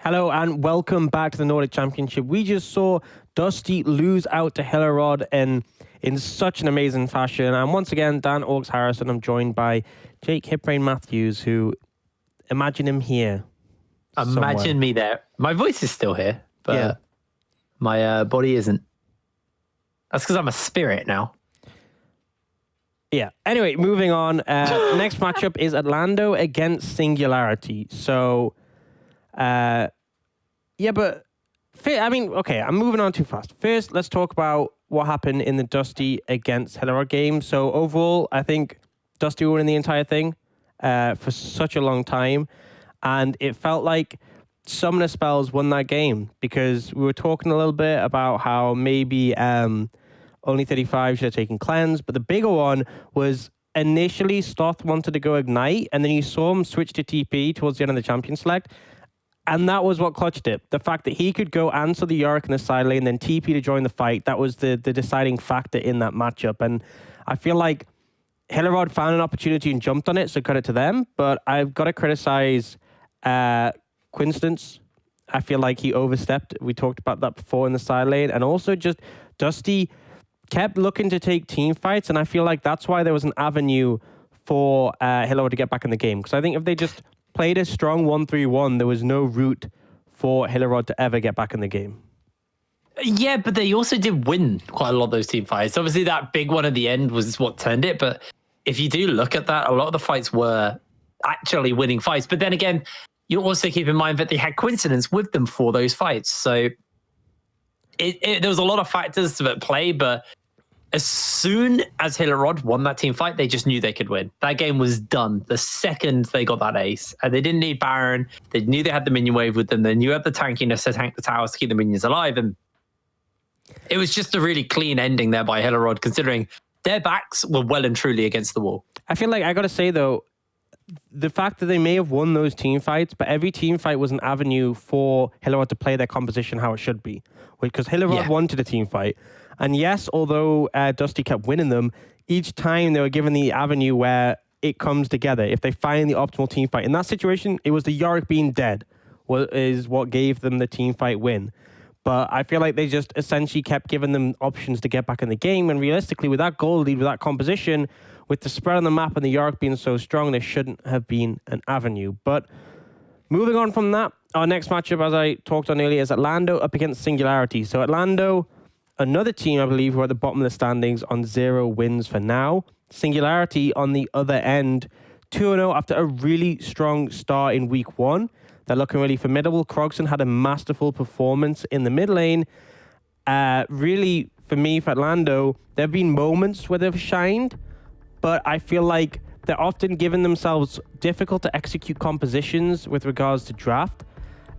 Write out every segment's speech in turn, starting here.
Hello and welcome back to the Nordic Championship. We just saw Dusty lose out to Hillerod in such an amazing fashion. And once again, Dan Orks Harrison, I'm joined by Jake Hipbrain Matthews, who, imagine him here. Imagine somewhere. Me there. My voice is still here, but my body isn't. That's because I'm a spirit now. Yeah. Anyway, moving on. Next matchup is Atlando against Singularity. So... okay, I'm moving on too fast. First, let's talk about what happened in the Dusty against Hillerod game. So overall, I think Dusty were winning the entire thing for such a long time. And it felt like Summoner Spells won that game because we were talking a little bit about how maybe only 35 should have taken Cleanse. But the bigger one was initially Sloth wanted to go Ignite, and then you saw him switch to TP towards the end of the champion select. And that was what clutched it. The fact that he could go answer the Yorick in the side lane, then TP to join the fight, that was the deciding factor in that matchup. And I feel like Hillerod found an opportunity and jumped on it, so credit to them. But I've got to criticize Quinstance. I feel like he overstepped. We talked about that before in the side lane. And also just Dusty kept looking to take team fights. And I feel like that's why there was an avenue for Hillerod to get back in the game. Because I think if they just played a strong 1-3-1, there was no route for Hillerod to ever get back in the game. Yeah, but they also did win quite a lot of those team fights. Obviously, that big one at the end was what turned it. But if you do look at that, a lot of the fights were actually winning fights. But then again, you also keep in mind that they had Coincidence with them for those fights. So there was a lot of factors at play, but as soon as Hillerod won that team fight, they just knew they could win. That game was done the second they got that ace. And they didn't need Baron. They knew they had the minion wave with them. They knew they had the tankiness to tank the towers to keep the minions alive. And it was just a really clean ending there by Hillerod, considering their backs were well and truly against the wall. I feel like I got to say, though, the fact that they may have won those team fights, but every team fight was an avenue for Hillerod to play their composition how it should be. Because Hillerod wanted a team fight. And yes, although Dusty kept winning them, each time they were given the avenue where it comes together. If they find the optimal team fight. In that situation, it was the Yorick being dead is what gave them the team fight win. But I feel like they just essentially kept giving them options to get back in the game. And realistically, with that goal lead, with that composition, with the spread on the map and the Yorick being so strong, there shouldn't have been an avenue. But moving on from that, our next matchup, as I talked on earlier, is Atlando up against Singularity. So Atlando, another team, I believe, who are at the bottom of the standings on 0 wins for now. Singularity on the other end, 2-0 after a really strong start in week 1. They're looking really formidable. Krogson had a masterful performance in the mid lane. Really, for me, for Atlando, there have been moments where they've shined, but I feel like they're often giving themselves difficult to execute compositions with regards to draft.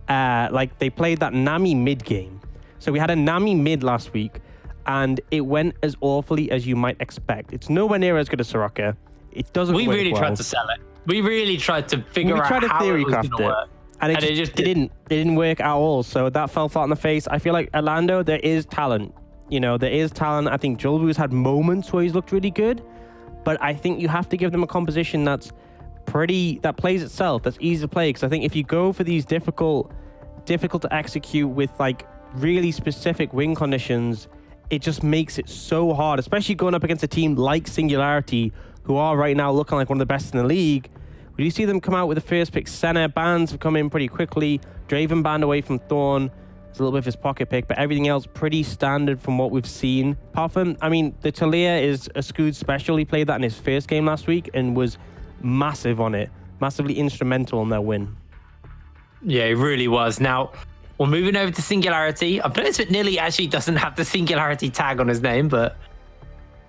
Like they played that Nami mid game. So we had a Nami mid last week, and it went as awfully as you might expect. It's nowhere near as good as Soraka. It doesn't work well. We really tried to sell it. We really tried to figure out how it was going to work. And it just didn't work at all. So that fell flat on the face. I feel like Atlando, there is talent. You know, there is talent. I think Julbu's had moments where he's looked really good. But I think you have to give them a composition that plays itself, that's easy to play. Because I think if you go for these difficult to execute with like really specific win conditions, it just makes it so hard, especially going up against a team like Singularity, who are right now looking like one of the best in the league. When you see them come out with the first pick center, bans have come in pretty quickly. Draven banned away from Thorn. It's a little bit of his pocket pick, but everything else pretty standard from what we've seen. Apart from, I mean, the Talia is a Scoot special. He played that in his first game last week and was massive on it. Massively instrumental in their win. Yeah, it really was. Now, we're moving over to Singularity. I've noticed that Nilly actually doesn't have the Singularity tag on his name, but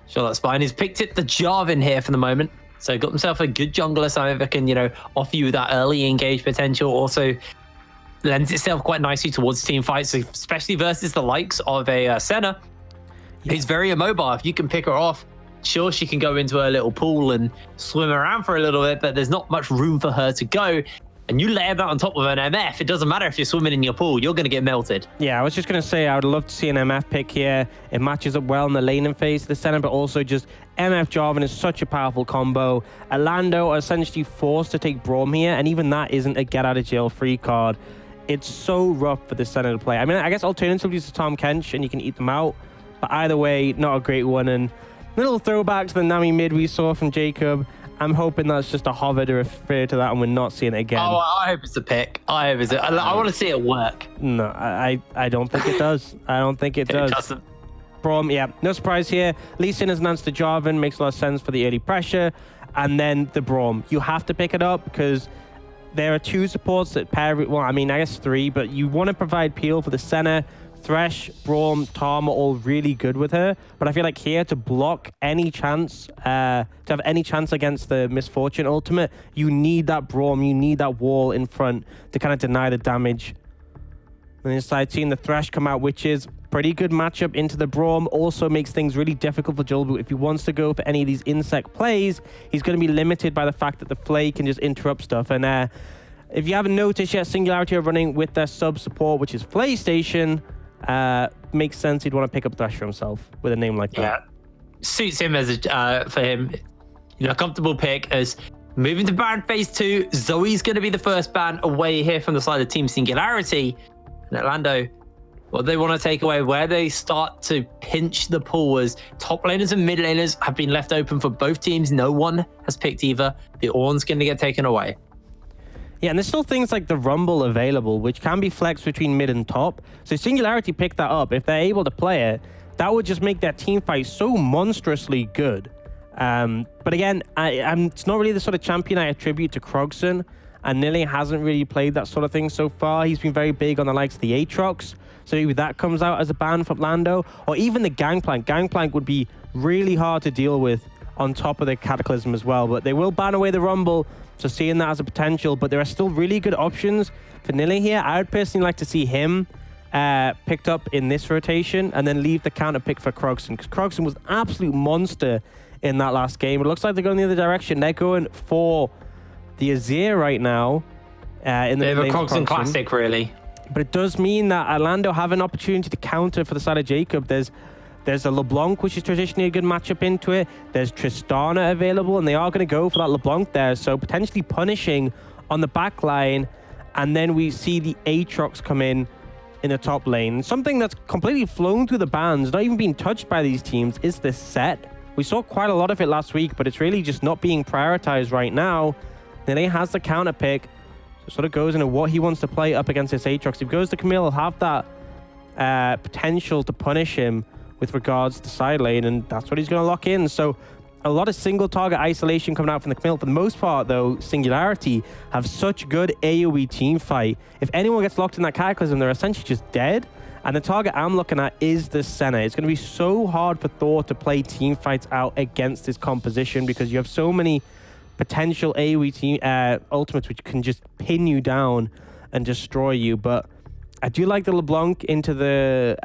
sure, that's fine. He's picked it the Jarvan here for the moment. So got himself a good jungler, something that can, offer you that early engage potential. Also lends itself quite nicely towards team fights, especially versus the likes of a Senna. Yeah. He's very immobile. If you can pick her off, sure, she can go into her little pool and swim around for a little bit, but there's not much room for her to go. And you layer that on top of an MF, it doesn't matter if you're swimming in your pool, you're going to get melted. Yeah, I was just going to say, I would love to see an MF pick here. It matches up well in the laning phase of the center, but also just MF Jarvan is such a powerful combo. Atlando are essentially forced to take Braum here, and even that isn't a get-out-of-jail-free card. it's so rough for the center to play. I mean, I guess alternatively it's Tom Kench and you can eat them out, but either way, not a great one. And a little throwback to the Nami mid we saw from Jacob. I'm hoping that's just a hover to refer to that and we're not seeing it again. Oh, I hope it's a pick. I want to see it work. No, I don't think it does. I don't think it does. It doesn't. Braum, yeah, no surprise here. Lee Sin has announced the Jarvan, makes a lot of sense for the early pressure. And then the Braum. You have to pick it up because there are 2 supports that pair, well, I mean, I guess 3, but you want to provide peel for the center. Thresh, Braum, Tom are all really good with her. But I feel like here to block any chance, to have any chance against the Misfortune ultimate, you need that Braum, you need that wall in front to kind of deny the damage. And inside, seeing the Thresh come out, which is pretty good matchup into the Braum, also makes things really difficult for Julbu. If he wants to go for any of these insect plays, he's going to be limited by the fact that the Flay can just interrupt stuff. And if you haven't noticed yet, Singularity are running with their sub support, which is Flay Station. Makes sense he'd want to pick up Thresh for himself with a name like that. Yeah, suits him as for him. A comfortable pick as moving to ban phase 2. Zoe's going to be the first ban away here from the side of Team Singularity. And Atlando, what they want to take away, where they start to pinch the pool as top laners and mid laners have been left open for both teams. No one has picked either. The Ornn's going to get taken away. Yeah, and there's still things like the Rumble available, which can be flexed between mid and top. So Singularity picked that up. If they're able to play it, that would just make their team fight so monstrously good. But again, it's not really the sort of champion I attribute to Krogson. And Nilly hasn't really played that sort of thing so far. He's been very big on the likes of the Aatrox. So maybe that comes out as a ban for Atlando. Or even the Gangplank. Gangplank would be really hard to deal with on top of the Cataclysm as well. But they will ban away the Rumble. So seeing that as a potential. But there are still really good options for Nilly here. I would personally like to see him picked up in this rotation. And then leave the counter pick for Krogson. Because Krogson was an absolute monster in that last game. It looks like they're going the other direction. They're going for the Azir right now. In the Krogson classic, really. But it does mean that Atlando have an opportunity to counter for the side of Jacob. There's a LeBlanc, which is traditionally a good matchup into it. There's Tristana available, and they are going to go for that LeBlanc there. So potentially punishing on the back line. And then we see the Aatrox come in the top lane. Something that's completely flown through the bans, not even being touched by these teams, is the set. We saw quite a lot of it last week, but it's really just not being prioritized right now. Nene has the counter pick, so sort of goes into what he wants to play up against this Aatrox. If he goes to Camille, he'll have that potential to punish him with regards to side lane, and that's what he's going to lock in. So a lot of single target isolation coming out from the Camille. For the most part, though, Singularity have such good AoE team fight. If anyone gets locked in that Cataclysm, they're essentially just dead. And the target I'm looking at is the center. It's going to be so hard for Thor to play team fights out against this composition because you have so many potential AoE team ultimates which can just pin you down and destroy you. But I do like the LeBlanc into the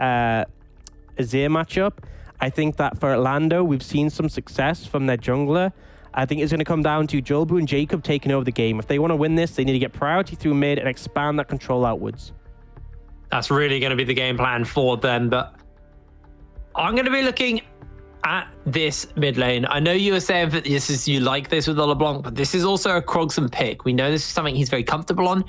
Azir matchup. I think that for Atlando, we've seen some success from their jungler. I think it's going to come down to Julbu and Jacob taking over the game. If they want to win this, they need to get priority through mid and expand that control outwards. That's really going to be the game plan for them. But I'm going to be looking at this mid lane. I know you were saying that you like this with the LeBlanc, but this is also a Krogson pick. We know this is something he's very comfortable on.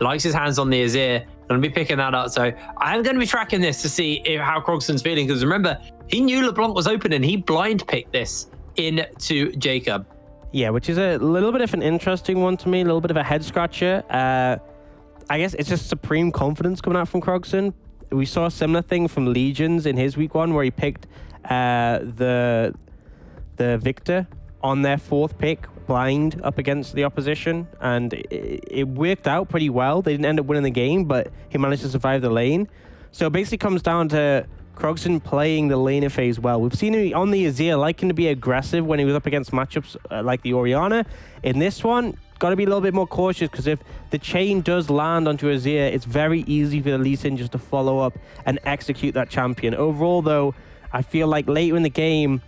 Likes his hands on the Azir. Going to be picking that up. So I'm going to be tracking this to see how Krogson's feeling. Because remember, he knew LeBlanc was open and he blind picked this into Jacob. Yeah, which is a little bit of an interesting one to me. A little bit of a head scratcher. I guess it's just supreme confidence coming out from Krogson. We saw a similar thing from Legions in his week 1 where he picked the Victor on their 4th pick blind up against the opposition, and it worked out pretty well. They didn't end up winning the game, but he managed to survive the lane. So it basically comes down to Krogson playing the laner phase well. We've seen him on the Azir liking to be aggressive when he was up against matchups like the Orianna. In this one, got to be a little bit more cautious because if the chain does land onto Azir, it's very easy for the Lee Sin just to follow up and execute that champion. Overall, though, I feel like later in the game,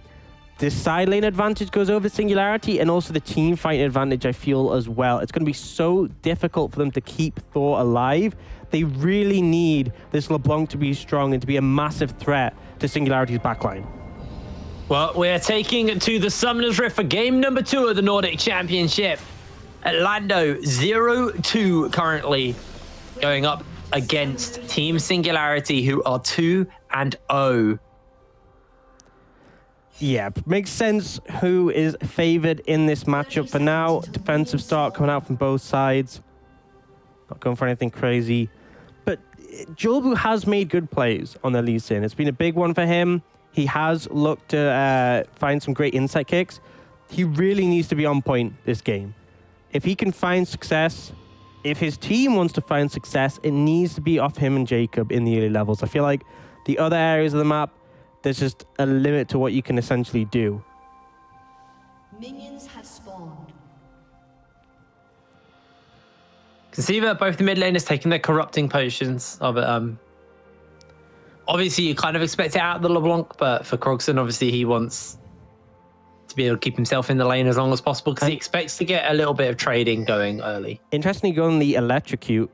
the side lane advantage goes over Singularity, and also the team fight advantage, I feel, as well. It's going to be so difficult for them to keep Thor alive. They really need this LeBlanc to be strong and to be a massive threat to Singularity's backline. Well, we're taking to the Summoner's Rift for game number 2 of the Nordic Championship. Atlando 0-2 currently going up against Team Singularity, who are 2-0. Yeah, makes sense who is favored in this matchup for now. Defensive start coming out from both sides. Not going for anything crazy. But Jolbu has made good plays on the Lee Sin. It's been a big one for him. He has looked to find some great insight kicks. He really needs to be on point this game. If he can find success, if his team wants to find success, it needs to be off him and Jacob in the early levels. I feel like the other areas of the map, there's just a limit to what you can essentially do. Minions have spawned. You can see that both the mid laners taking their corrupting potions of it. Obviously, you kind of expect it out of the LeBlanc, but for Krogson, obviously, he wants to be able to keep himself in the lane as long as possible because he expects to get a little bit of trading going early. Interestingly, going the electrocute.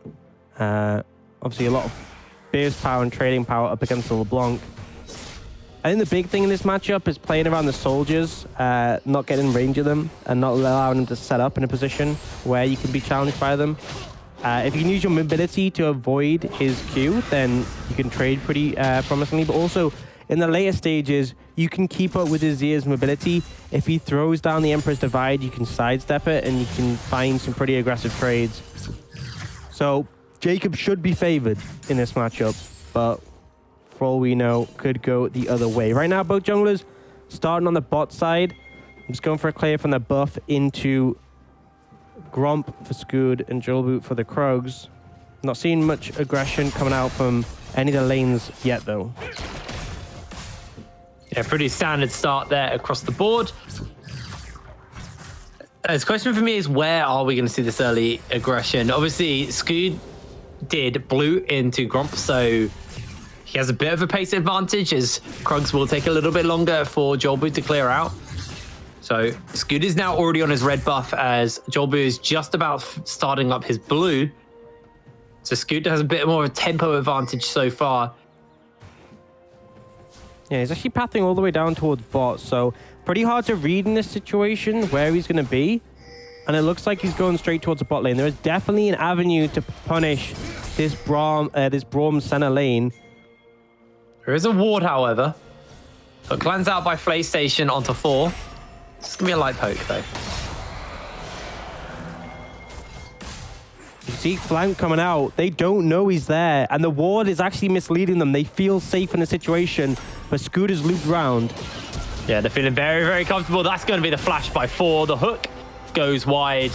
Obviously, a lot of burst power and trading power up against the LeBlanc. I think the big thing in this matchup is playing around the soldiers, not getting in range of them, and not allowing them to set up in a position where you can be challenged by them. If you can use your mobility to avoid his Q, then you can trade pretty promisingly. But also, in the later stages, you can keep up with Azir's mobility. If he throws down the Emperor's Divide, you can sidestep it, and you can find some pretty aggressive trades. So, Jacob should be favored in this matchup, but for all we know, could go the other way. Right now, both junglers starting on the bot side. I'm just going for a clear from the buff into Gromp for Scood and Jolboot for the Krogs. Not seeing much aggression coming out from any of the lanes yet, though. Yeah, pretty standard start there across the board. The question for me is, where are we going to see this early aggression? Obviously, Scood did blue into Gromp, so he has a bit of a pace advantage as Krugs will take a little bit longer for Jolbu to clear out. So Scoot is now already on his red buff as Jolbu is just about starting up his blue. So Scoot has a bit more of a tempo advantage so far. Yeah, he's actually pathing all the way down towards bot, so pretty hard to read in this situation where he's going to be. And it looks like he's going straight towards the bot lane. There is definitely an avenue to punish this Braum center lane. There is a ward, however. But cleanse out by PlayStation onto 4. It's going to be a light poke, though. You see flank coming out. They don't know he's there. And the ward is actually misleading them. They feel safe in the situation. But Scoot is looped round. Yeah, they're feeling very, very comfortable. That's going to be the flash by 4. The hook goes wide.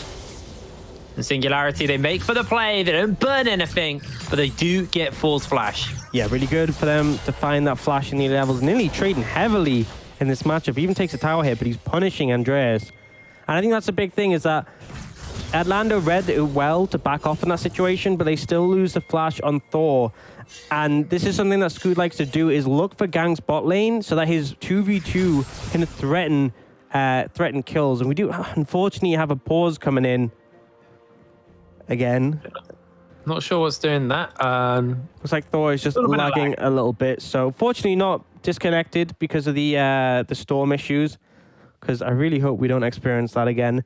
And Singularity, they make for the play. They don't burn anything, but they do get Four's flash. Yeah, really good for them to find that flash in the levels. Nearly trading heavily in this matchup. He even takes a tower hit, but he's punishing Andreas. And I think that's a big thing, is that Atlando read it well to back off in that situation, but they still lose the flash on Thor. And this is something that Scoot likes to do, is look for Gang's bot lane so that his 2v2 can threaten kills. And we do, unfortunately, have a pause coming in again. Not sure what's doing that. Looks like Thor is just lagging a little bit. So fortunately not disconnected because of the storm issues, because I really hope we don't experience that again.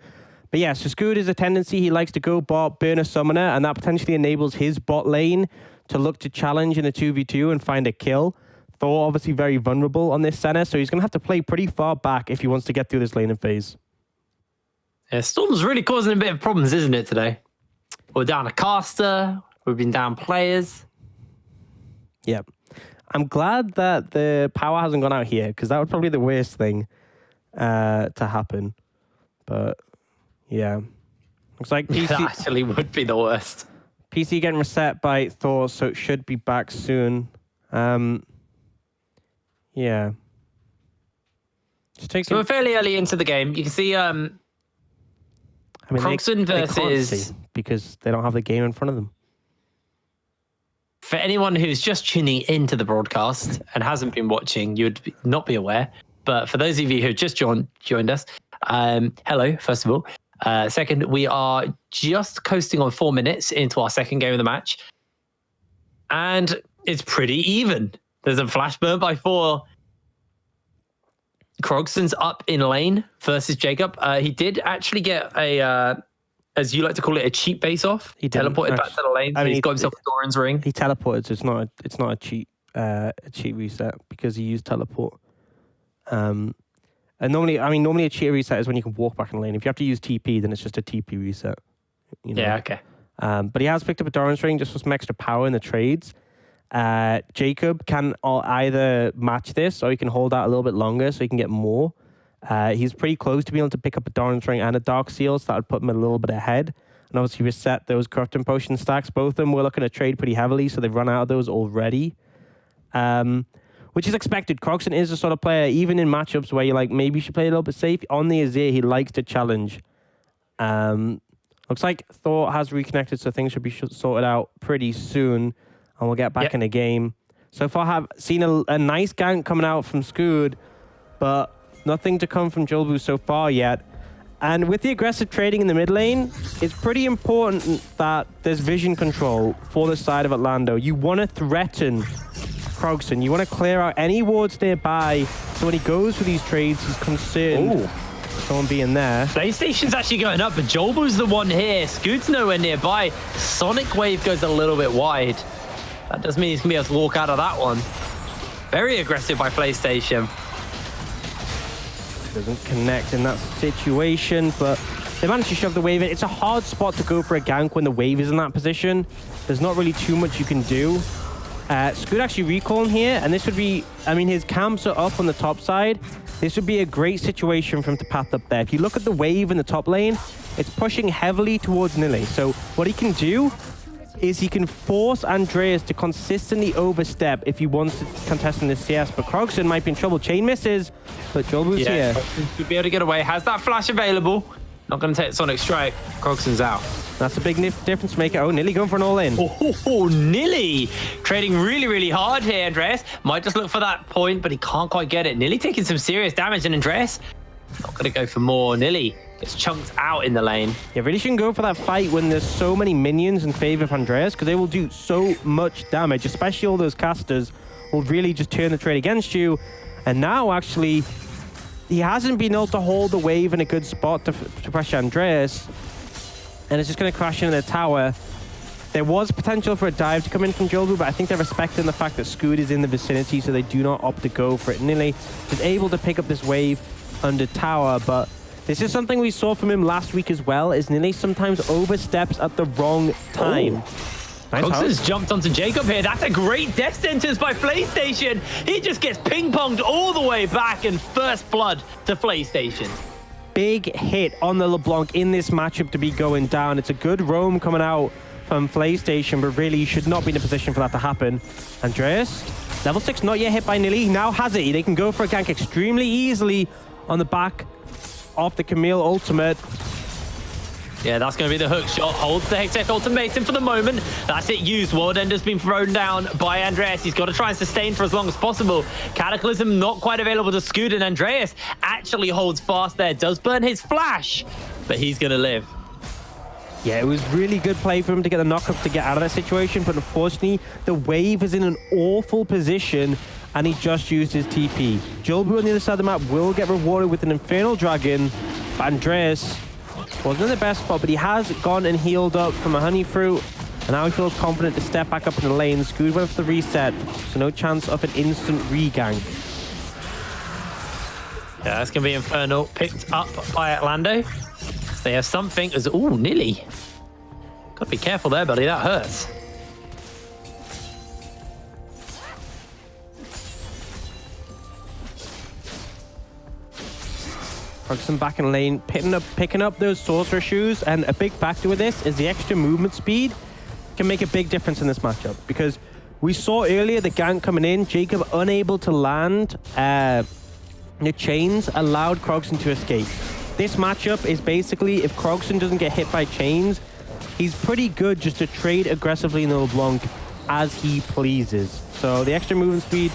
But yeah, so Scoot is a tendency. He likes to go bot, burn a summoner, and that potentially enables his bot lane to look to challenge in a 2v2 and find a kill. Thor obviously very vulnerable on this center, so he's going to have to play pretty far back if he wants to get through this laning phase. Yeah, Storm's really causing a bit of problems, isn't it, today? We're down a caster. We've been down players. Yep. I'm glad that the power hasn't gone out here, because that would probably be the worst thing to happen. But yeah, looks like PC That actually would be the worst. PC getting reset by Thor, so it should be back soon. Yeah. So we're fairly early into the game. You can see Krogson versus, because they don't have the game in front of them. For anyone who's just tuning into the broadcast and hasn't been watching, you'd not be aware. But for those of you who have just joined us, hello, first of all. Second, we are just coasting on 4 minutes into our second game of the match. And it's pretty even. There's a flash burn by 4. Krogson's up in lane versus Jacob. He did actually get a as you like to call it, a cheap base off. He teleported back to the lane. So he's got himself a Doran's ring. He teleported, so it's not a cheat reset because he used teleport. And normally a cheat reset is when you can walk back in the lane. If you have to use TP, then it's just a TP reset. You know? Yeah, okay. But he has picked up a Doran's ring just for some extra power in the trades. Jacob can either match this or he can hold out a little bit longer so he can get more. He's pretty close to being able to pick up a Doran's ring and a Dark Seal, so that would put him a little bit ahead. And obviously reset those Corrupting Potion stacks. Both of them were looking to trade pretty heavily, so they've run out of those already. Which is expected. Croxon is the sort of player, even in matchups where you're like, maybe you should play a little bit safe. On the Azir, he likes to challenge. Looks like Thor has reconnected, so things should be sorted out pretty soon. And we'll get back in the game. So far, I've seen a nice gank coming out from Scood, but nothing to come from Jolbu so far yet. And with the aggressive trading in the mid lane, it's pretty important that there's vision control for the side of Atlando. You want to threaten Krogson. You want to clear out any wards nearby, so when he goes for these trades, he's concerned someone being there. PlayStation's actually going up, but Jolbu's the one here. Scoot's nowhere nearby. Sonic Wave goes a little bit wide. That does mean he's going to be able to walk out of that one. Very aggressive by PlayStation. Doesn't connect in that situation, but they managed to shove the wave in. It's a hard spot to go for a gank when the wave is in that position. There's not really too much you can do. Scoot actually recalling here, and this would be, I mean, his camps are up on the top side. This would be a great situation for him to path up there. If you look at the wave in the top lane, it's pushing heavily towards Nile. So what he can do is he can force Andreas to consistently overstep if he wants to contest in the CS. But Krogson might be in trouble. Chain misses, but Jolbu's here. Should be able to get away. Has that flash available. Not going to take Sonic Strike. Krogson's out. That's a big difference maker. Oh, Nilly going for an all-in. Oh, Nilly trading really, really hard here, Andreas. Might just look for that point, but he can't quite get it. Nilly taking some serious damage, and Andreas not going to go for more. Nilly gets chunked out in the lane. Yeah, really shouldn't go for that fight when there's so many minions in favor of Andreas, because they will do so much damage, especially all those casters will really just turn the trade against you. And now, actually, he hasn't been able to hold the wave in a good spot to pressure Andreas, and it's just going to crash into the tower. There was potential for a dive to come in from Jolbu, but I think they're respecting the fact that Scoot is in the vicinity, so they do not opt to go for it. Nilly is able to pick up this wave under tower, but this is something we saw from him last week as well, is Nilly sometimes oversteps at the wrong time. Krogson's jumped onto Jacob here. That's a great death sentence by PlayStation. He just gets ping-ponged all the way back, and first blood to PlayStation. Big hit on the LeBlanc in this matchup to be going down. It's a good roam coming out from PlayStation, but really should not be in a position for that to happen. Andreas, level 6, not yet hit by Nilly. He now has it. They can go for a gank extremely easily on the back of the Camille ultimate. Yeah, that's going to be the hook shot. Holds the Hextech ultimatum for the moment. That's it used. World Ender's been thrown down by Andreas. He's got to try and sustain for as long as possible. Cataclysm not quite available to Scoot, and Andreas actually holds fast there. Does burn his flash, but he's going to live. Yeah, it was really good play for him to get the knockup to get out of that situation, but unfortunately, the wave is in an awful position, and he just used his TP. Jolbu on the other side of the map will get rewarded with an Infernal Dragon, but Andreas wasn't in the best spot, but he has gone and healed up from a Honey Fruit, and now he feels confident to step back up in the lane. Scoot went for the reset, so no chance of an instant re-gank. Yeah, that's going to be Infernal, picked up by Atlando. They have something as... Ooh, Nilly. Got to be careful there, buddy. That hurts. Krogson back in lane, picking up those Sorcerer Shoes, and a big factor with this is the extra movement speed can make a big difference in this matchup, because we saw earlier the gank coming in, Jacob unable to land, the chains allowed Krogson to escape. This matchup is basically, if Krogson doesn't get hit by chains, he's pretty good just to trade aggressively in the LeBlanc as he pleases. So the extra movement speed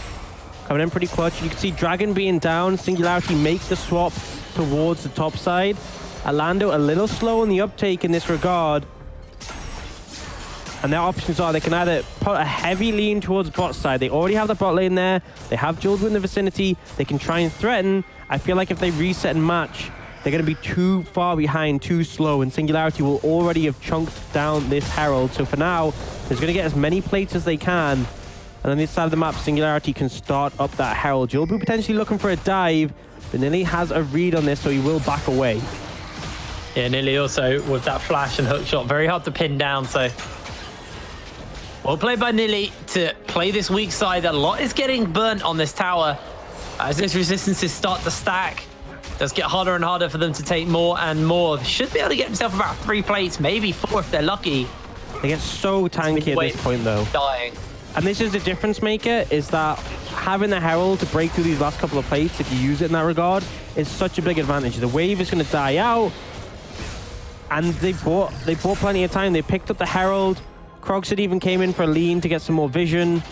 coming in pretty clutch. You can see Dragon being down, Singularity make the swap towards the top side. Atlando a little slow in the uptake in this regard. And their options are they can either put a heavy lean towards bot side. They already have the bot lane there. They have Jolbu in the vicinity. They can try and threaten. I feel like if they reset and match, they're going to be too far behind, too slow, and Singularity will already have chunked down this Herald. So for now, they're going to get as many plates as they can. And on this side of the map, Singularity can start up that Herald. You'll be potentially looking for a dive, but Nili has a read on this, so he will back away. Yeah, Nili also with that flash and hook shot. Very hard to pin down, so... Well played by Nili to play this weak side. A lot is getting burnt on this tower. As those resistances start to stack, it does get harder and harder for them to take more and more. They should be able to get themselves about 3 plates, maybe 4 if they're lucky. They get so tanky at this point, though. Dying. And this is the difference maker, is that having the Herald to break through these last couple of plates, if you use it in that regard, is such a big advantage. The wave is going to die out, and they bought plenty of time. They picked up the Herald. Krogson even came in for a lean to get some more vision.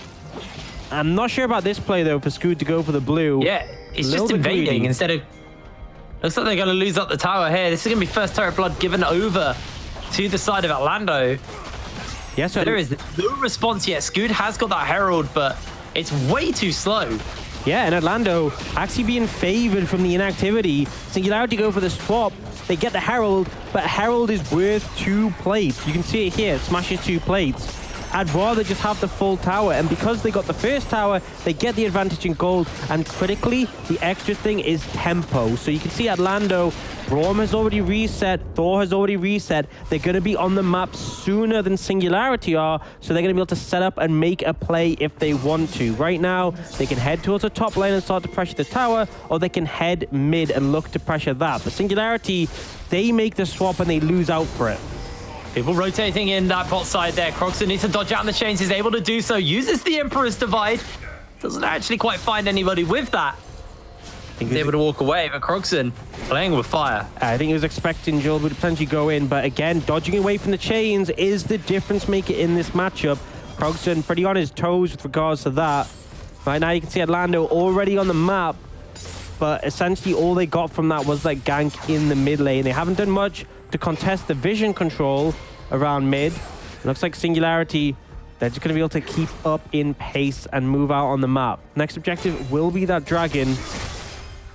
I'm not sure about this play, though, for Scoot to go for the blue. Yeah, he's just invading instead of... Looks like they're going to lose up the tower here. This is going to be first turret blood given over to the side of Atlando. Yes, there is no response yet. Scoot has got that Herald, but it's way too slow. Yeah, and Atlando actually being favored from the inactivity. Singularity go for the swap. They get the Herald, but Herald is worth 2 plates. You can see it here, smashes 2 plates. I'd rather just have the full tower, and because they got the first tower, they get the advantage in gold, and critically, the extra thing is tempo. So you can see Atlando, Braum has already reset, Thor has already reset. They're going to be on the map sooner than Singularity are, so they're going to be able to set up and make a play if they want to. Right now, they can head towards the top lane and start to pressure the tower, or they can head mid and look to pressure that. But Singularity, they make the swap and they lose out for it. People rotating in that bot side there. Krogson needs to dodge out on the chains. He's able to do so. Uses the Emperor's Divide. Doesn't actually quite find anybody with that. He's able to walk away, but Krogson playing with fire. I think he was expecting Joel would potentially go in, but again, dodging away from the chains is the difference maker in this matchup. Krogson pretty on his toes with regards to that. Right now you can see Atlando already on the map, but essentially all they got from that was that gank in the mid lane. They haven't done much to contest the vision control around mid. It looks like Singularity, they're just going to be able to keep up in pace and move out on the map. Next objective will be that dragon.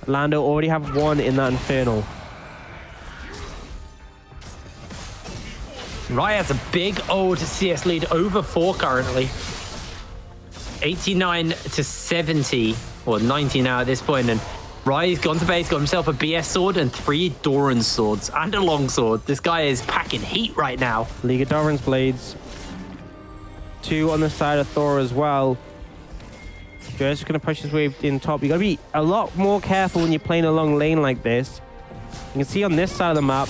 Atlando already have 1 in that Infernal. Raya has a big old CS lead over 4 currently. 89 to 70, or 90 now at this point, and Rai's gone to base, got himself a BS sword and 3 Doran swords and a long sword. This guy is packing heat right now. League of Doran's blades. 2 on the side of Thor as well. Just going to push his wave in top. You got to be a lot more careful when you're playing a long lane like this. You can see on this side of the map,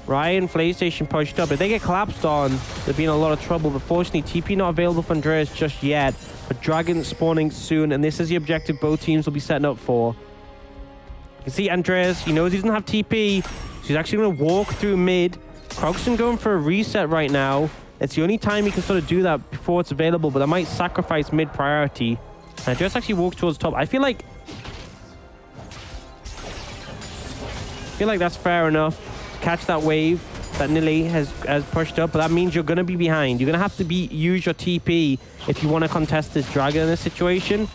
Ryan PlayStation pushed up. If they get collapsed on, they'll be in a lot of trouble. But fortunately, TP not available for Andreas just yet. But Dragon spawning soon, and this is the objective both teams will be setting up for. You can see Andreas, he knows he doesn't have TP, so he's actually going to walk through mid. Krogson going for a reset right now. It's the only time he can sort of do that before it's available, but that might sacrifice mid priority. And Andreas actually walks towards top. I feel like that's fair enough. Catch that wave that Nili has pushed up, but that means you're going to be behind. You're going to have to use your TP if you want to contest this dragon in this situation.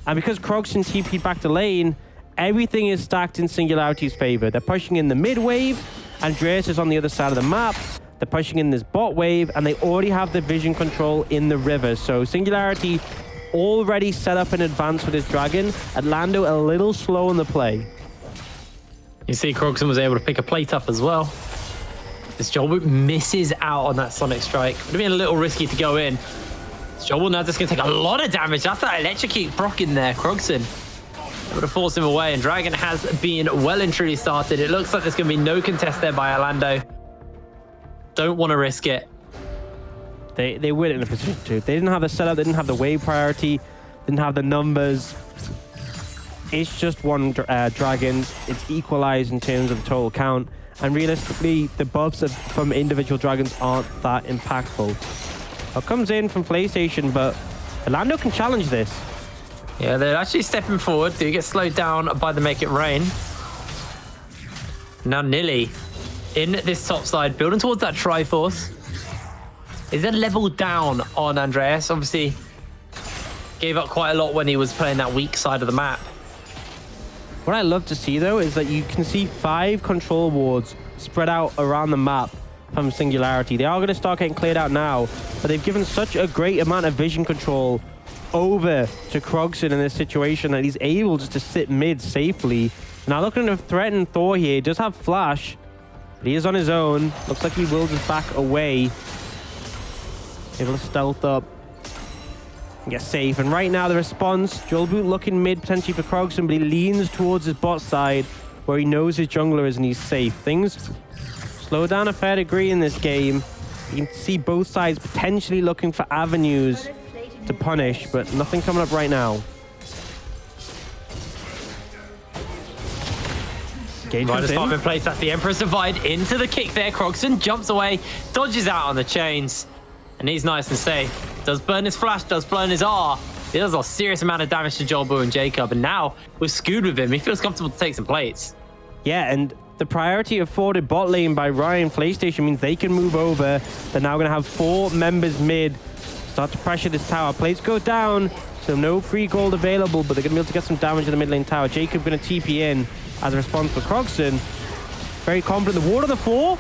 And because Krogson TP'd back to lane, everything is stacked in Singularity's favor. They're pushing in the mid wave. Andreas is on the other side of the map. They're pushing in this bot wave, and they already have the vision control in the river. So Singularity already set up in advance with his dragon. Atlando a little slow in the play. You see Krogson was able to pick a plate up as well. This Jolboot misses out on that Sonic Strike. Would have been a little risky to go in. This Jolboot now just going to take a lot of damage. That's that electrocute Brock in there. Krogson able to force him away, and Dragon has been well and truly started. It looks like there's going to be no contest there by Atlando. Don't want to risk it. They were in a position to. They didn't have the setup. They didn't have the wave priority. Didn't have the numbers. It's just one dragon. It's equalized in terms of the total count. And realistically, the buffs from individual dragons aren't that impactful. It comes in from PlayStation, but Atlando can challenge this. Yeah, they're actually stepping forward. They get slowed down by the Make It Rain. Now Nili in this top side, building towards that Triforce. Is a level down on Andreas. Obviously, gave up quite a lot when he was playing that weak side of the map. What I love to see, though, is that you can see 5 control wards spread out around the map from Singularity. They are going to start getting cleared out now, but they've given such a great amount of vision control over to Krogson in this situation that he's able just to sit mid safely. Now looking to threaten Thor here. He does have flash, but he is on his own. Looks like he will just back away. Able to stealth up and get safe. And right now the response, Jolboot looking mid potentially for Krogson, but he leans towards his bot side where he knows his jungler is and he's safe. Things slow down a fair degree in this game. You can see both sides potentially looking for avenues to punish, but nothing coming up right now. Right, spot in place. That's the Emperor's Divide into the kick there. Krogson jumps away, dodges out on the chains, and he's nice and safe. Does burn his flash, does burn his R. He does a serious amount of damage to Jolbu and Jacob, and now with Scoot with him, he feels comfortable to take some plates. Yeah, and the priority afforded bot lane by Ryan PlayStation means they can move over. They're now going to have 4 members mid. Start to pressure this tower. Plates go down, so no free gold available, but they're going to be able to get some damage in the mid lane tower. Jacob going to TP in as a response for Krogson. Very confident. The ward on the 4.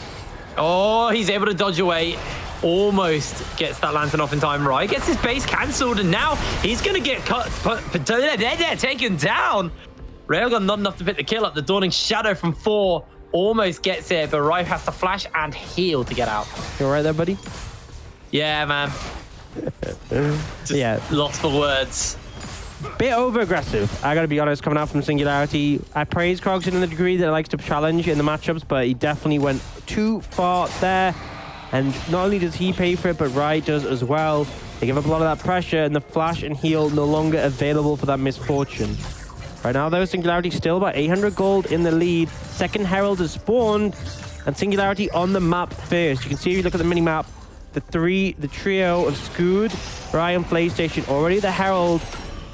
Oh, he's able to dodge away. Almost gets that lantern off in time. Right, gets his base cancelled, and now he's going to get cut. Taken down. Railgun not enough to pick the kill up. The Dawning Shadow from 4 almost gets it, but Rife has to flash and heal to get out. You all right there, buddy? Yeah, man. Yeah, lots for words. Bit over aggressive, I gotta be honest, coming out from Singularity. I praise Krogson in the degree that he likes to challenge in the matchups, but he definitely went too far there. And not only does he pay for it, but Rai does as well. They give up a lot of that pressure, and the flash and heal no longer available for that misfortune. Right now, though, Singularity still about 800 gold in the lead. Second Herald has spawned, and Singularity on the map first. You can see if you look at the mini-map, the trio of Scoot, Ryan PlayStation, already the Herald.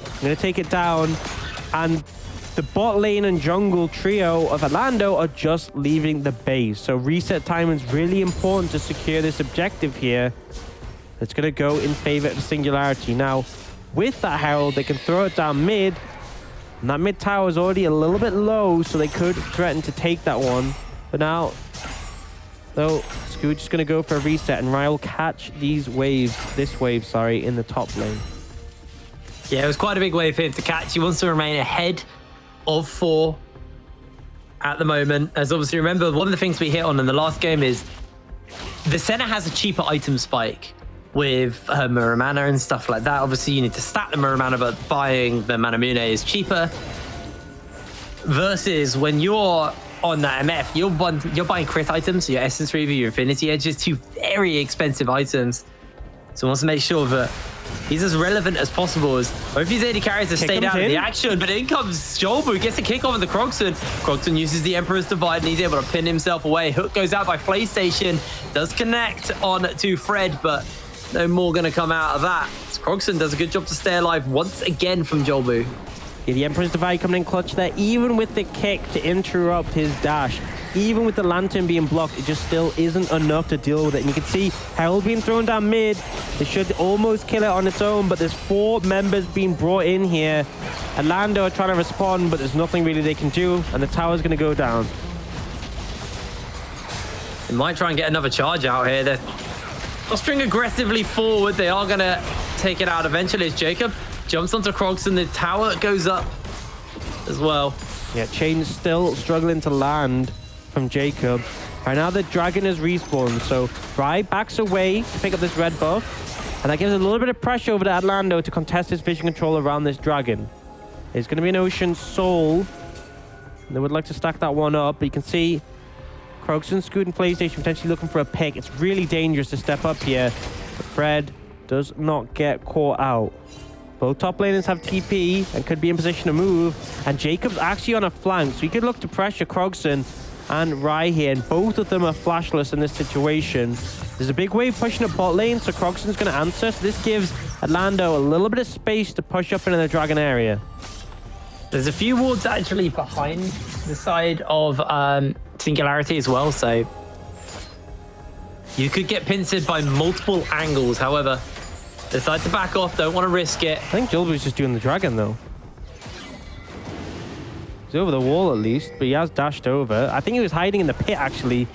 I'm going to take it down, and the bot lane and jungle trio of Atlando are just leaving the base. So reset time is really important to secure this objective here. It's going to go in favor of Singularity. Now, with that Herald, they can throw it down mid, and that mid tower is already a little bit low, so they could threaten to take that one. But now, though, Scoot's just going to go for a reset, and Ryan will catch this wave, in the top lane. Yeah, it was quite a big wave for him to catch. He wants to remain ahead of 4 at the moment. As obviously, remember, one of the things we hit on in the last game is the Senna has a cheaper item spike with her Mirror Mana and stuff like that. Obviously, you need to stack the Mirror Mana, but buying the Mana Mune is cheaper. Versus when you're on that MF, you're buying crit items, your Essence Reaver, your Infinity Edge, is 2 very expensive items. So he wants to make sure that he's as relevant as possible. As both these AD carries have stayed out of the action, but in comes Jolbu, gets a kick off of the Krogson. Krogson uses the Emperor's Divide, and he's able to pin himself away. Hook goes out by PlayStation, does connect on to Fred, but no more going to come out of that. Krogson does a good job to stay alive once again from Jolbu. Yeah, the Emperor's Divide coming in clutch there, even with the kick to interrupt his dash. Even with the lantern being blocked, it just still isn't enough to deal with it. And you can see Herald being thrown down mid. It should almost kill it on its own, but there's 4 members being brought in here. Atlando are trying to respond, but there's nothing really they can do, and the tower's going to go down. They might try and get another charge out here. They're posturing aggressively forward. They are going to take it out eventually as Jacob jumps onto Krogson. The tower goes up as well. Yeah, Chain's still struggling to land from Jacob. Right now the dragon is respawned, so Rai backs away to pick up this red buff, and that gives a little bit of pressure over to Atlando to contest his vision control around this dragon. It's going to be an Ocean Soul. They would like to stack that one up, but you can see Krogson, Scoot, and PlayStation potentially looking for a pick. It's really dangerous to step up here, but Fred does not get caught out. Both top laners have TP and could be in position to move, and Jacob's actually on a flank, so he could look to pressure Krogson and Rai here, and both of them are flashless in this situation. There's a big wave pushing up bot lane, so Krogson's going to answer. So this gives Atlando a little bit of space to push up into the dragon area. There's a few wards actually behind the side of Singularity as well, so you could get pincered by multiple angles. However, decide to back off, don't want to risk it. I think Jolbu's just doing the dragon, though. He's over the wall at least, but he has dashed over. I think he was hiding in the pit, actually.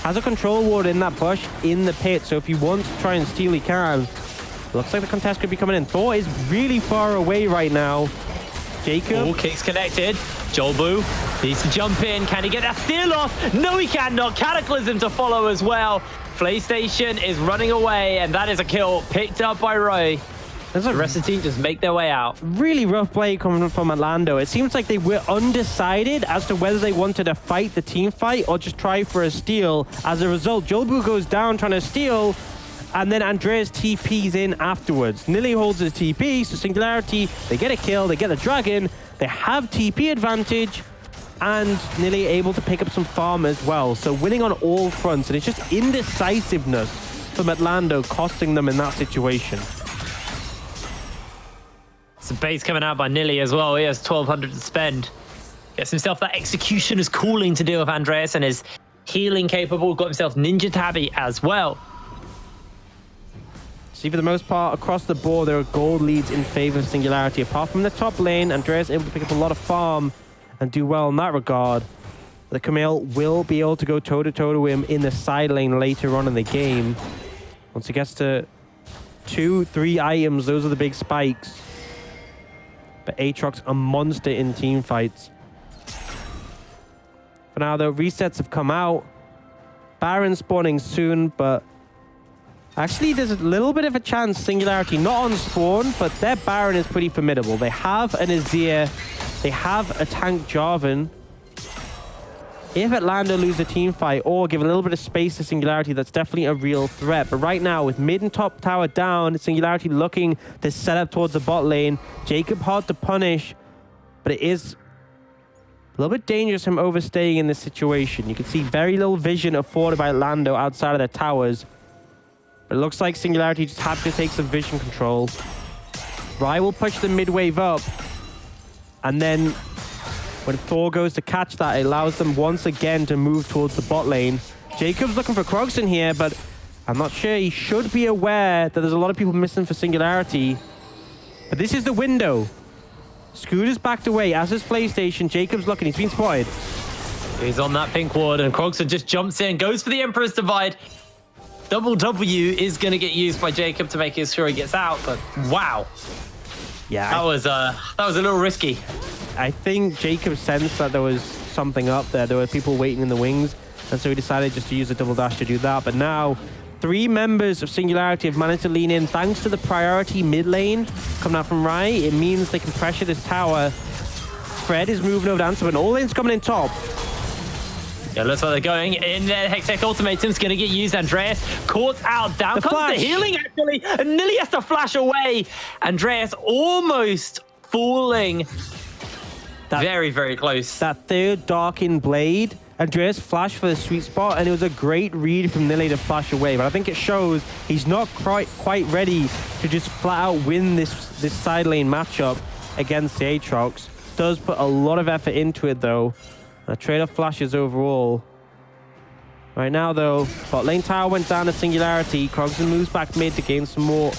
Has a control ward in that bush in the pit, so if he wants to try and steal, he can. Looks like the contest could be coming in. Thor is really far away right now. Jacob. All kicks connected. Jolbu needs to jump in. Can he get that steal off? No, he cannot. Cataclysm to follow as well. PlayStation is running away, and that is a kill picked up by Roy. The rest of the team just make their way out. Really rough play coming from Atlando. It seems like they were undecided as to whether they wanted to fight the team fight or just try for a steal. As a result, Jolbu goes down trying to steal, and then Andreas TP's in afterwards. Nilly holds his TP, so Singularity, they get a kill, they get the dragon, they have TP advantage, and Nilly able to pick up some farm as well. So winning on all fronts, and it's just indecisiveness from Atlando costing them in that situation. Some base coming out by Nilly as well. He has 1,200 to spend. Gets himself that Executioner's Calling to deal with Andreas, and is healing capable. Got himself Ninja Tabby as well. See, for the most part, across the board, there are gold leads in favor of Singularity. Apart from the top lane, Andreas able to pick up a lot of farm and do well in that regard. The Camille will be able to go toe-to-toe to him in the side lane later on in the game. Once he gets to 2-3 items, those are the big spikes. But Aatrox a monster in team fights. For now, though, resets have come out. Baron spawning soon, but actually there's a little bit of a chance Singularity not on spawn, but their Baron is pretty formidable. They have an Azir, they have a tank Jarvan. If Atlando lose a team fight or give a little bit of space to Singularity, that's definitely a real threat. But right now, with mid and top tower down, Singularity looking to set up towards the bot lane. Jacob hard to punish, but it is a little bit dangerous him overstaying in this situation. You can see very little vision afforded by Atlando outside of their towers. But it looks like Singularity just happy to take some vision control. Rai will push the mid wave up, and then when Thor goes to catch that, it allows them once again to move towards the bot lane. Jacob's looking for Krogs in here, but I'm not sure. He should be aware that there's a lot of people missing for Singularity. But this is the window. Scooter's backed away, as is PlayStation. Jacob's looking, he's been spotted. He's on that pink ward, and Krogson just jumps in, goes for the Emperor's Divide. Double W is going to get used by Jacob to make sure he gets out, but wow. Yeah, that was a little risky. I think Jacob sensed that there was something up there. There were people waiting in the wings, and so he decided just to use a double dash to do that. But now, 3 members of Singularity have managed to lean in thanks to the priority mid lane coming out from Rai. It means they can pressure this tower. Fred is moving over to answer, and all lane's coming in top. Yeah, looks like they're going in there. Hextech Ultimatum's going to get used. Andreas caught out. Down the comes flash. The healing, actually. And Nilly has to flash away. Andreas almost falling. Very, very close. That third Darkin Blade, Andreas flashed for the sweet spot, and it was a great read from Nilly to flash away. But I think it shows he's not quite ready to just flat out win this side lane matchup against the Aatrox. Does put a lot of effort into it, though. Trade-off flashes overall. Right now, though, bot lane tower went down to Singularity. Krogson moves back mid to gain some more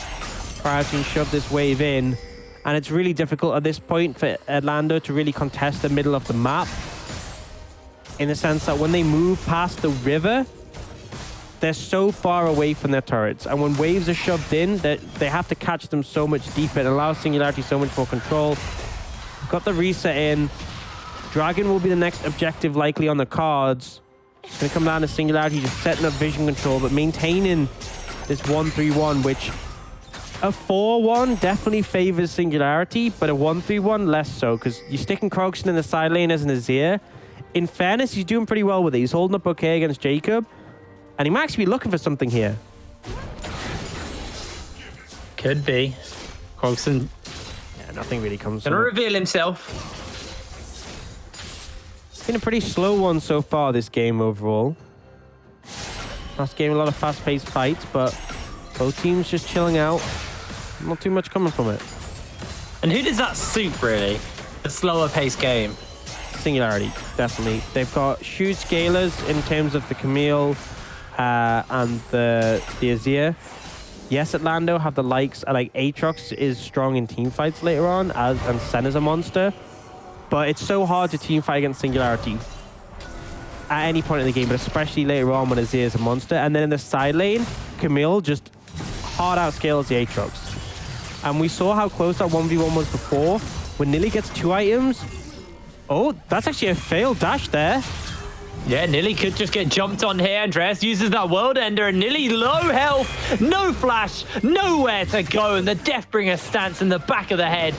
priority and shove this wave in. And it's really difficult at this point for Atlando to really contest the middle of the map. In the sense that when they move past the river, they're so far away from their turrets. And when waves are shoved in, they have to catch them so much deeper. It allows Singularity so much more control. Got the reset in. Dragon will be the next objective likely on the cards. It's going to come down to Singularity just setting up vision control, but maintaining this 1-3-1, which a 4-1 definitely favors Singularity, but a 1-3-1 less so, because you're sticking Krogson in the side lane as an Azir. In fairness, he's doing pretty well with it. He's holding up okay against Jacob, and he might actually be looking for something here. Could be. Krogson. Yeah, nothing really comes Gonna from reveal himself. Been a pretty slow one so far this game overall. Last game, a lot of fast-paced fights, but both teams just chilling out. Not too much coming from it. And who does that suit, really? A slower-paced game. Singularity, definitely. They've got huge scalers in terms of the Camille and the Azir. Yes, Atlando have the likes, like Aatrox is strong in team fights later on, and Senna's a monster. but it's so hard to team fight against Singularity at any point in the game, but especially later on when Azir is a monster. And then in the side lane, Camille just hard outscales the Aatrox. And we saw how close that 1v1 was before. When Nilly gets 2 items, oh, that's actually a failed dash there. Yeah, Nilly could just get jumped on here. Andreas uses that World Ender, and Nilly low health, no flash, nowhere to go, and the Deathbringer stance in the back of the head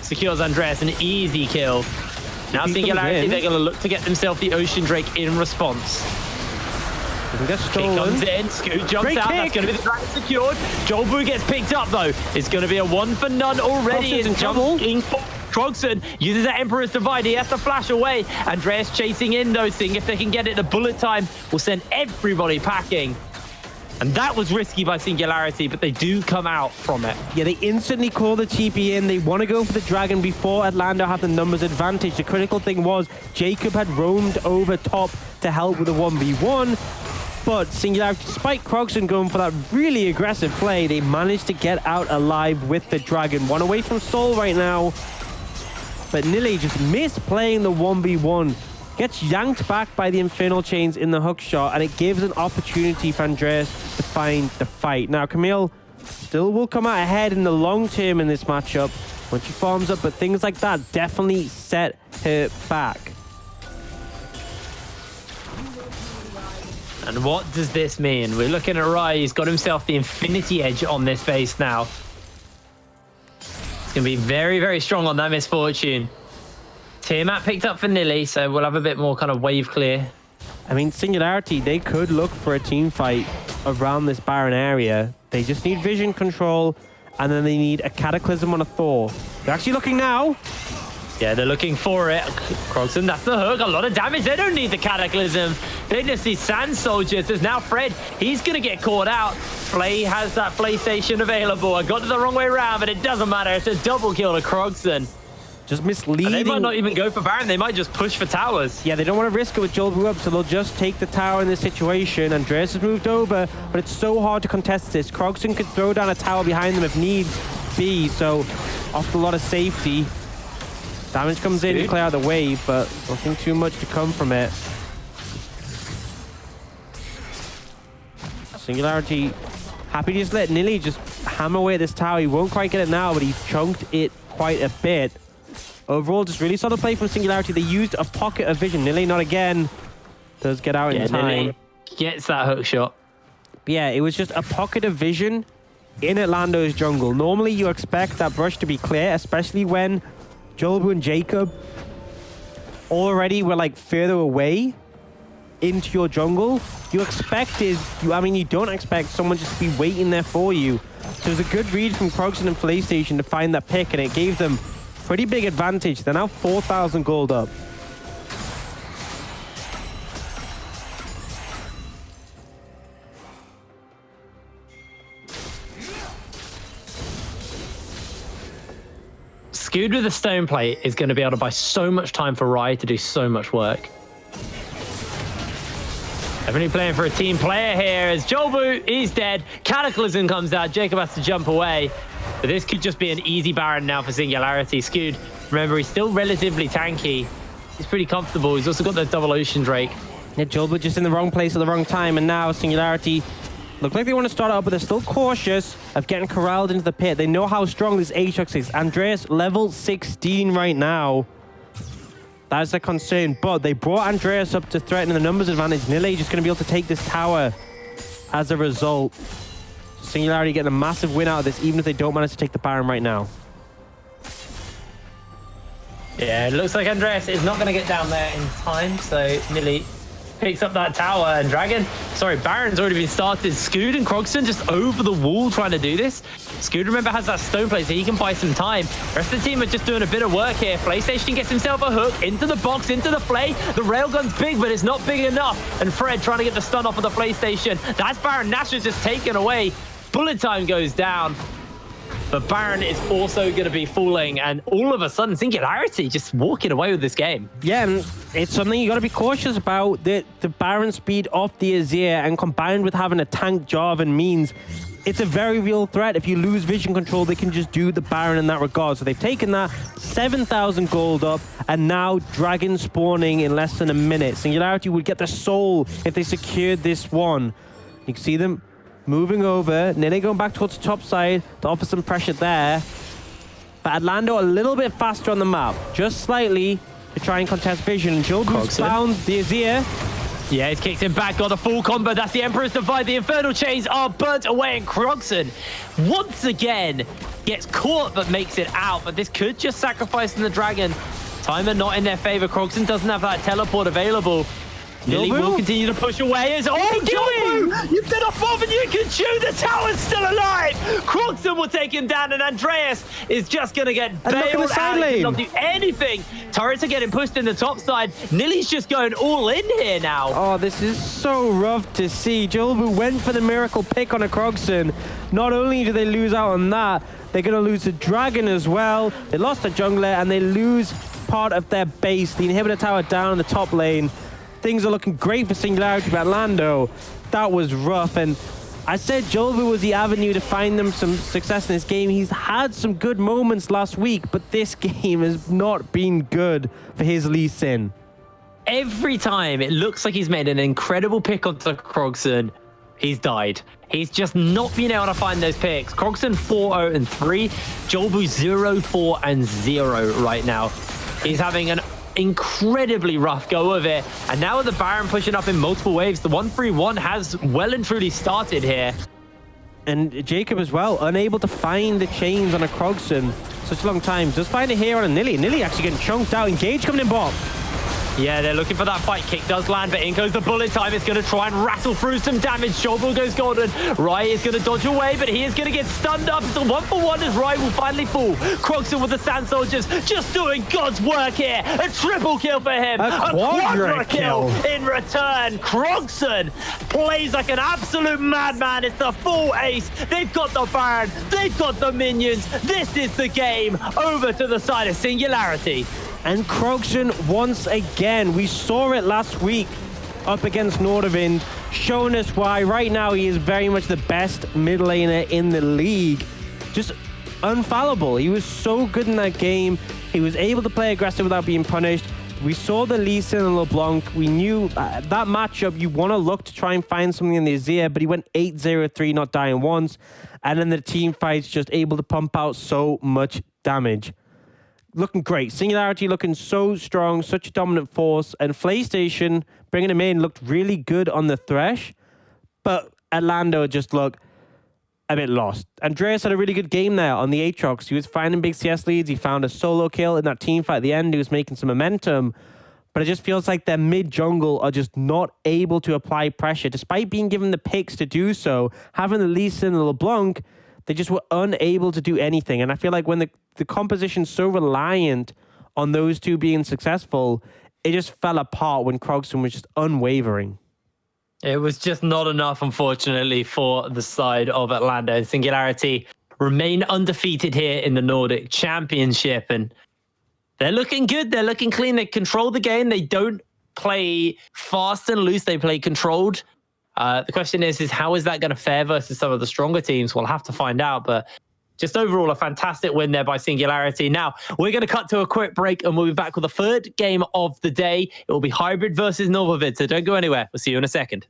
secures Andreas an easy kill. Now Singularity, they're going to look to get themselves the Ocean Drake in response. Kick comes in, Scoot jumps out, that's going to be the dragon secured. Jolbu gets picked up though. It's going to be a 1 for none already. Crogson's in trouble. Krogson uses that Emperor's Divide. He has to flash away. Andreas chasing in though, seeing if they can get it. The bullet time will send everybody packing. And that was risky by Singularity, but they do come out from it. Yeah, they instantly call the TP in. They want to go for the dragon before Atlando had the numbers advantage. The critical thing was Jacob had roamed over top to help with the 1v1. But Singularity, despite Krogson going for that really aggressive play, they managed to get out alive with the dragon. 1 away from Soul right now. But Nilly just missed playing the 1v1. Gets yanked back by the Infernal Chains in the hook shot, and it gives an opportunity for Andreas to find the fight. Now, Camille still will come out ahead in the long term in this matchup when she farms up, but things like that definitely set her back. And what does this mean? We're looking at Rai. He's got himself the Infinity Edge on this base now. It's going to be very, very strong on that Misfortune. Tiamat picked up for Nilly, so we'll have a bit more kind of wave clear. I mean, Singularity, they could look for a team fight around this Baron area. They just need vision control, and then they need a Cataclysm on a Thor. They're actually looking now. Yeah, they're looking for it. Krogson, that's the hook. A lot of damage. They don't need the Cataclysm. They just need Sand Soldiers. There's now Fred. He's going to get caught out. Flay has that Flay Station available. I got it the wrong way around, but it doesn't matter. It's a double kill to Krogson. Just misleading. And they might not even go for Baron. They might just push for towers. Yeah, they don't want to risk it with Jolbu up, so they'll just take the tower in this situation. Andreas has moved over, but it's so hard to contest this. Krogson could throw down a tower behind them if needs be, so offers a lot of safety. Damage comes in to clear out the wave, but nothing too much to come from it. Singularity happy to just let Nilly just hammer away at this tower. He won't quite get it now, but he chunked it quite a bit. Overall, just really solid play from Singularity. They used a pocket of vision. Nilly, not again. Does get out in time. Nilly gets that hook shot. But yeah, it was just a pocket of vision in Atlando's jungle. Normally, you expect that brush to be clear, especially when Jolbu and Jacob already were like further away into your jungle. You don't expect someone just to be waiting there for you. So it was a good read from Krogson and PlayStation to find that pick, and it gave them pretty big advantage. They're now 4,000 gold up. Scoot with the stone plate is going to be able to buy so much time for Rai to do so much work. Definitely playing for a team player here as Jolbu is dead. Cataclysm comes out. Jacob has to jump away. But this could just be an easy Baron now for Singularity. Scoot, remember, he's still relatively tanky. He's pretty comfortable. He's also got the double Ocean Drake. Yeah, Jolbu just in the wrong place at the wrong time, and now Singularity look like they want to start up, but they're still cautious of getting corralled into the pit. They know how strong this Aatrox is. Andreas, level 16 right now. That's a concern, but they brought Andreas up to threaten the numbers advantage. Nilly just going to be able to take this tower as a result. Singularity getting a massive win out of this, even if they don't manage to take the Baron right now. Yeah, it looks like Andreas is not going to get down there in time, so Nilly picks up that tower, and Baron's already been started. Scoot and Krogson just over the wall trying to do this. Scoot, remember, has that stone plate, so he can buy some time. The rest of the team are just doing a bit of work here. PlayStation gets himself a hook into the box, into the Flay. The railgun's big, but it's not big enough. And Fred trying to get the stun off of the PlayStation. That's Baron Nashor's just taken away. Bullet time goes down. But Baron is also going to be falling, and all of a sudden, Singularity just walking away with this game. Yeah, and it's something you got to be cautious about. The Baron speed off the Azir, and combined with having a tank Jarvan means it's a very real threat. If you lose vision control, they can just do the Baron in that regard. So they've taken that 7,000 gold up, and now Dragon spawning in less than a minute. Singularity would get the soul if they secured this one. You can see them moving over. Nene going back towards the top side to offer some pressure there. But Atlando a little bit faster on the map, just slightly, to try and contest vision. Jilbu's found the Azir. Yeah, he's kicked him back, got a full combo. That's the Emperor's Divide. The Infernal Chains are burnt away, and Krogson once again gets caught but makes it out. But this could just sacrifice the Dragon. Timer not in their favor. Krogson doesn't have that teleport available. Lily will continue to push away. Jilbu! You've been off off and you can chew. The tower's still alive. Krogson will take him down, and Andreas is just going to get bailed out. He cannot do anything. Turrets are getting pushed in the top side. Nilly's just going all in here now. Oh, this is so rough to see. Jilbu went for the miracle pick on a Krogson. Not only do they lose out on that, they're going to lose the Dragon as well. They lost the jungler, and they lose part of their base. The inhibitor tower down in the top lane. Things are looking great for Singularity, but Atlando, that was rough. And I said Jilbu was the avenue to find them some success in this game. He's had some good moments last week, but this game has not been good for his Lee Sin. Every time it looks like he's made an incredible pick onto Krogson, he's died. He's just not been able to find those picks. Krogson 4-0-3, Jilbu 0-4-0 right now. He's having an incredibly rough go of it, and now with the Baron pushing up in multiple waves, the 1-3-1 has well and truly started here. And Jacob as well, unable to find the chains on a Krogson such a long time. Does find it here on a Nilly. Nilly actually getting chunked out. Engage coming in bot. Yeah, they're looking for that fight. Kick does land, but in goes the bullet time. It's going to try and rattle through some damage. Showball goes golden. Riot is going to dodge away, but he is going to get stunned up. It's a 1-for-1 as Riot will finally fall. Krogson with the Sand Soldiers just doing God's work here. A triple kill for him. A quadra kill in return. Krogson plays like an absolute madman. It's the full ace. They've got the Baron. They've got the minions. This is the game over to the side of Singularity. And Krogson once again, we saw it last week up against Nordic, showing us why right now he is very much the best mid laner in the league. Just unfallible. He was so good in that game. He was able to play aggressive without being punished. We saw the Lee Sin and LeBlanc. We knew that matchup, you want to look to try and find something in the Azir, but he went 8-0-3, not dying once. And then the team fights just able to pump out so much damage. Looking great. Singularity looking so strong, such a dominant force. And PlayStation, bringing him in, looked really good on the Thresh. But Atlando just looked a bit lost. Andreas had a really good game there on the Aatrox. He was finding big CS leads. He found a solo kill in that team fight at the end. He was making some momentum. But it just feels like their mid-jungle are just not able to apply pressure. Despite being given the picks to do so, having the Lee Sin and the LeBlanc, they just were unable to do anything. And I feel like when the composition's so reliant on those two being successful, it just fell apart when Krogson was just unwavering. It was just not enough, unfortunately, for the side of Atlanta. And Singularity remain undefeated here in the Nordic Championship. And they're looking good. They're looking clean. They control the game. They don't play fast and loose. They play controlled. The question is how is that going to fare versus some of the stronger teams? We'll have to find out, but just overall a fantastic win there by Singularity. Now, we're going to cut to a quick break and we'll be back with the third game of the day. It will be Hybrid versus Novavid, so don't go anywhere. We'll see you in a second.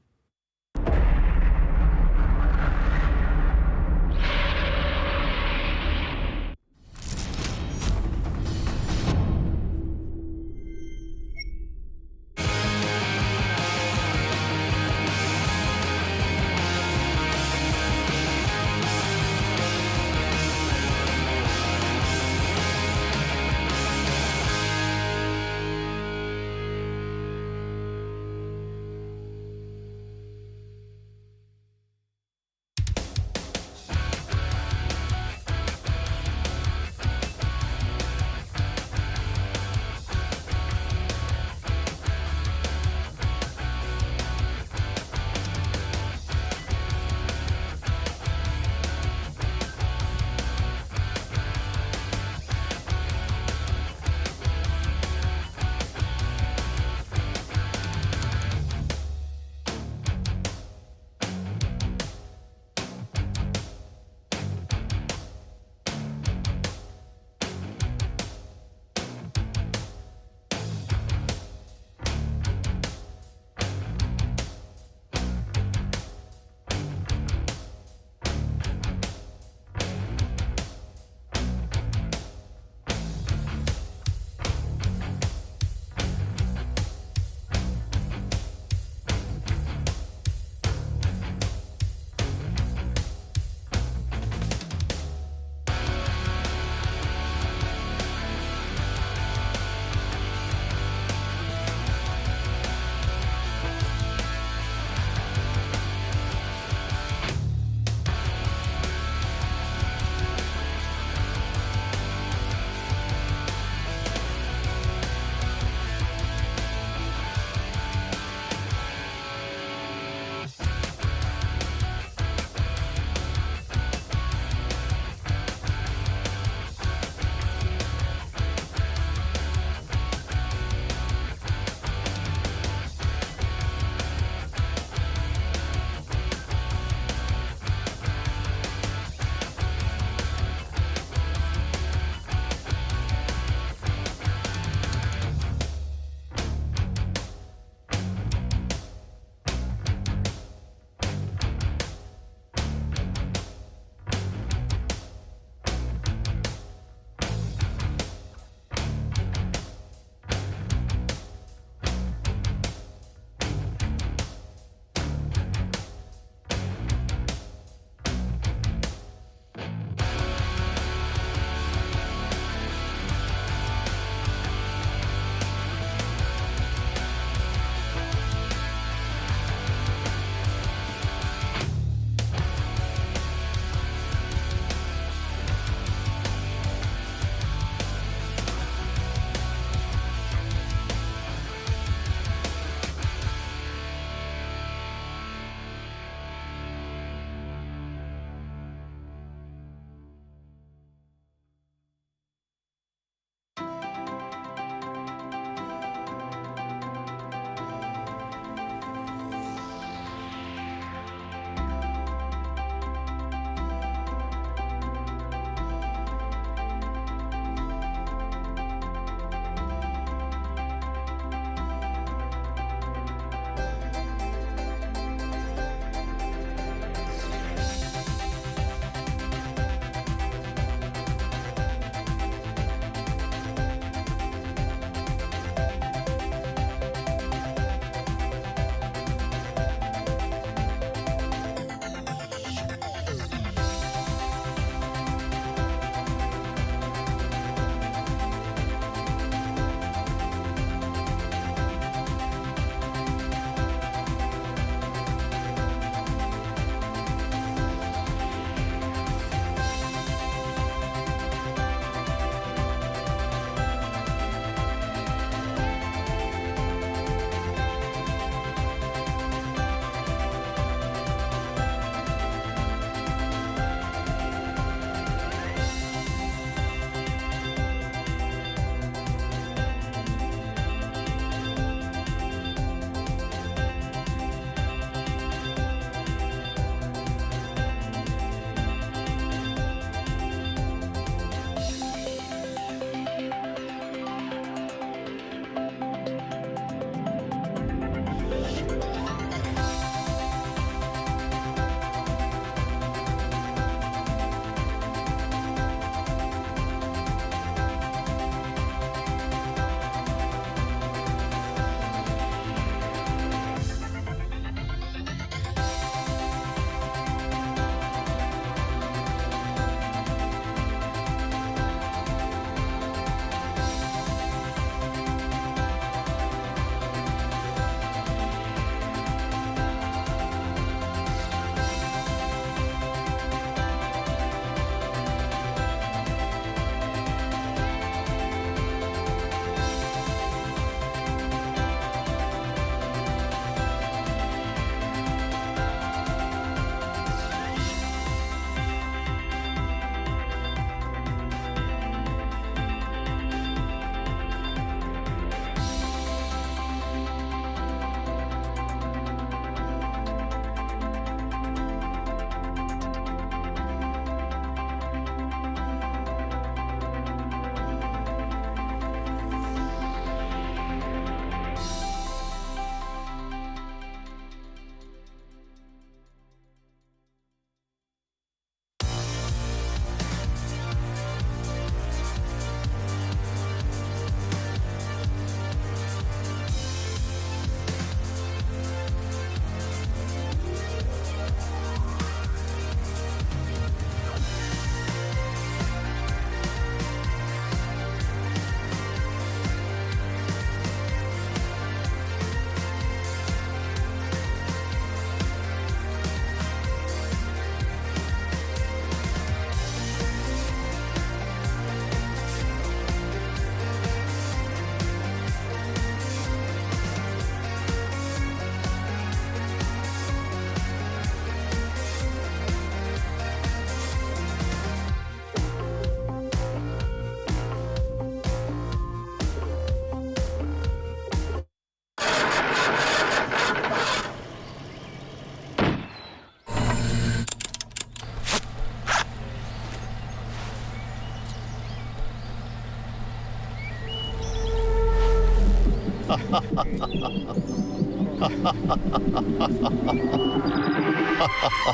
ha ha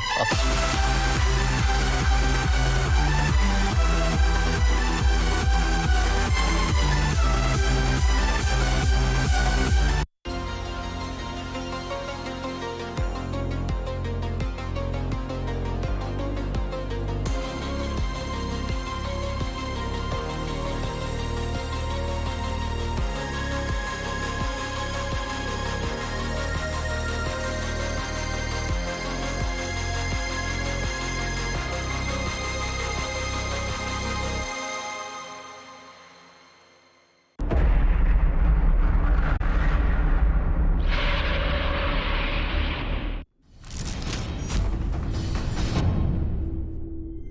ha